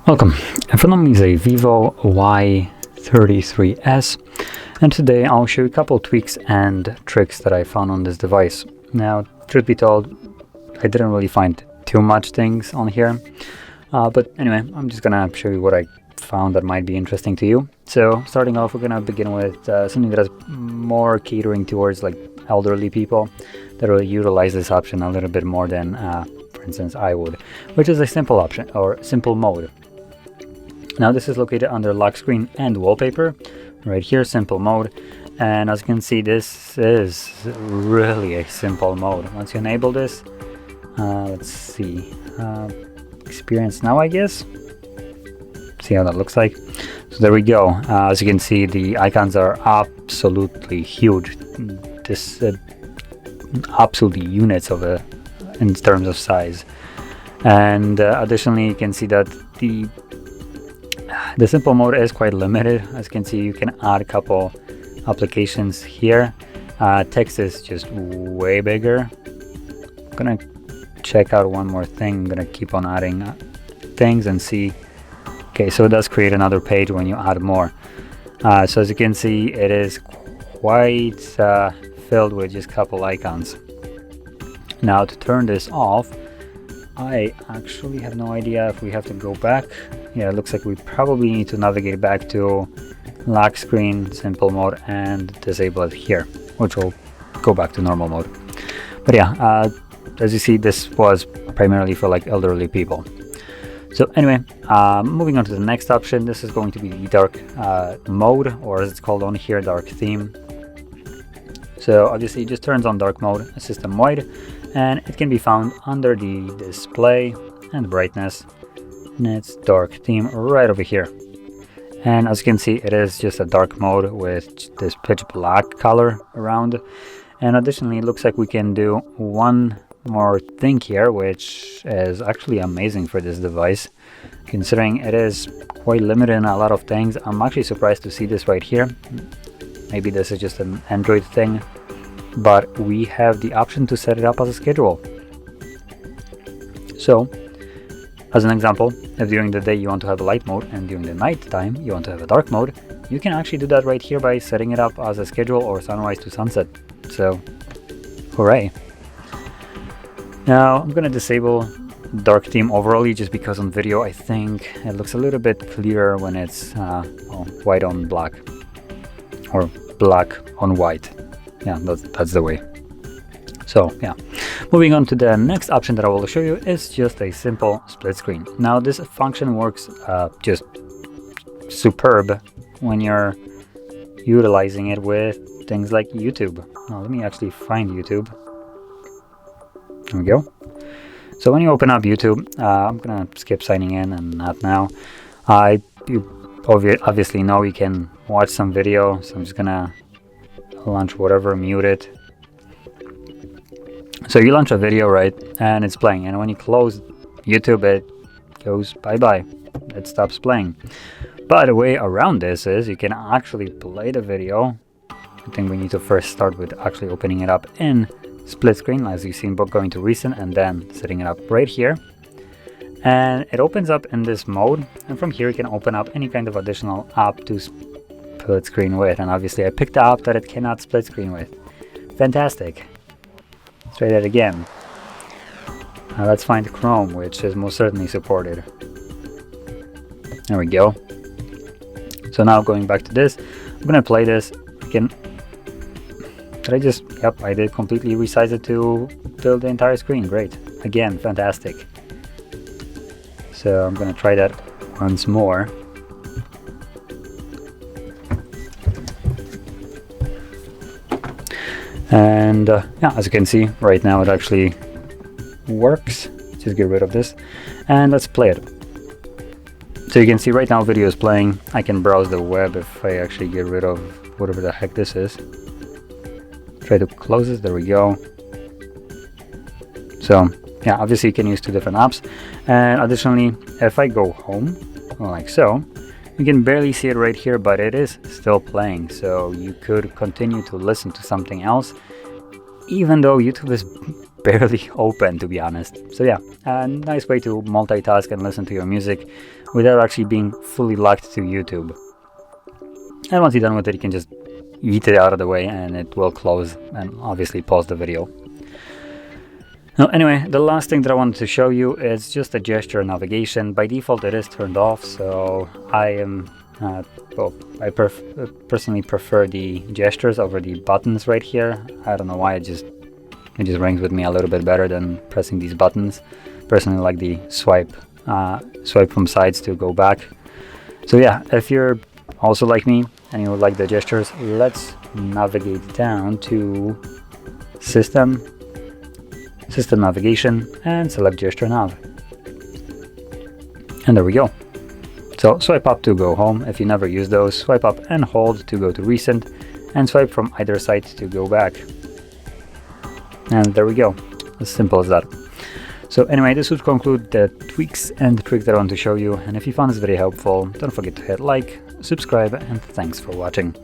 Welcome. In front of me is a VIVO Y33s, and today I'll show you a couple tweaks and tricks that I found on this device. Now, truth be told, I didn't really find too much things on here, but anyway, I'm just gonna show you what I found that might be interesting to you. So starting off, we're gonna begin with something that is more catering towards like elderly people that will utilize this option a little bit more than for instance I would, which is a simple option or simple mode. Now this is located under lock screen and wallpaper right here, simple mode, and as you can see, this is really a simple mode. Once you enable this, let's see, experience now, I guess. See how that looks like. So there we go. As you can see, the icons are absolutely huge. This absolutely units of it in terms of size, and additionally you can see that the simple mode is quite limited. As you can see, you can add a couple applications here. Text is just way bigger. I'm gonna check out one more thing. I'm gonna keep on adding things and see. Okay, so it does create another page when you add more. So as you can see, it is quite filled with just a couple icons. Now to turn this off, I actually have no idea if we have to go back. Yeah, it looks like we probably need to navigate back to lock screen, simple mode, and disable it here, which will go back to normal mode. But yeah, as you see, this was primarily for like elderly people. So anyway, moving on to the next option, this is going to be the dark mode, or as it's called on here, dark theme. So obviously it just turns on dark mode system wide, and it can be found under the display and brightness, and it's dark theme right over here. And as you can see, it is just a dark mode with this pitch black color around. And additionally, it looks like we can do one more thing here, which is actually amazing for this device, considering it is quite limited in a lot of things. I'm actually surprised to see this right here. Maybe this is just an Android thing, but we have the option to set it up as a schedule. So as an example, if during the day you want to have a light mode and during the night time you want to have a dark mode, you can actually do that right here by setting it up as a schedule or sunrise to sunset. So hooray. Now I'm gonna disable dark theme overall, just because on video I think it looks a little bit clearer when it's white on black or black on white. Yeah, that's the way. So yeah, moving on to the next option that I will show you is just a simple split screen. Now this function works just superb when you're utilizing it with things like YouTube. Now let me actually find YouTube. There we go. So when you open up YouTube, I'm gonna skip signing in and not now. You obviously know you can watch some video, so I'm just gonna launch whatever, mute it. So you launch a video, right, and it's playing, and when you close YouTube, it goes bye-bye. It stops playing. But the way around this is you can actually play the video. I think we need to first start with actually opening it up in split screen, as you've seen, but going to recent and then setting it up right here. And it opens up in this mode, and from here you can open up any kind of additional app to split screen with. And obviously I picked the app that it cannot split screen with. Fantastic. Let's try that again. Now let's find Chrome, which is most certainly supported. There we go. So now going back to this, I'm gonna play this again. Did I just, yep, I did completely resize it to fill the entire screen. Great. Again, fantastic. So I'm gonna try that once more. And yeah, as you can see right now it actually works. Just get rid of this and let's play it. So you can see right now video is playing. I can browse the web if I actually get rid of whatever the heck this is. Try to close this. There we go. So yeah, obviously you can use two different apps, and additionally if I go home like so, you can barely see it right here, but it is still playing, so you could continue to listen to something else even though YouTube is barely open, to be honest. So yeah, a nice way to multitask and listen to your music without actually being fully locked to YouTube. And once you're done with it, you can just eat it out of the way and it will close and obviously pause the video. Now, anyway, the last thing that I wanted to show you is just a gesture navigation. By default, it is turned off, so I am, I personally prefer the gestures over the buttons right here. I don't know why, it just rings with me a little bit better than pressing these buttons. Personally, like the swipe from sides to go back. So yeah, if you're also like me and you would like the gestures, let's navigate down to System Navigation and select Gesture Nav. And there we go. So swipe up to go home. If you never use those, swipe up and hold to go to recent, and swipe from either side to go back. And there we go. As simple as that. So anyway, this would conclude the tweaks and tricks that I want to show you. And if you found this video helpful, don't forget to hit like, subscribe, and thanks for watching.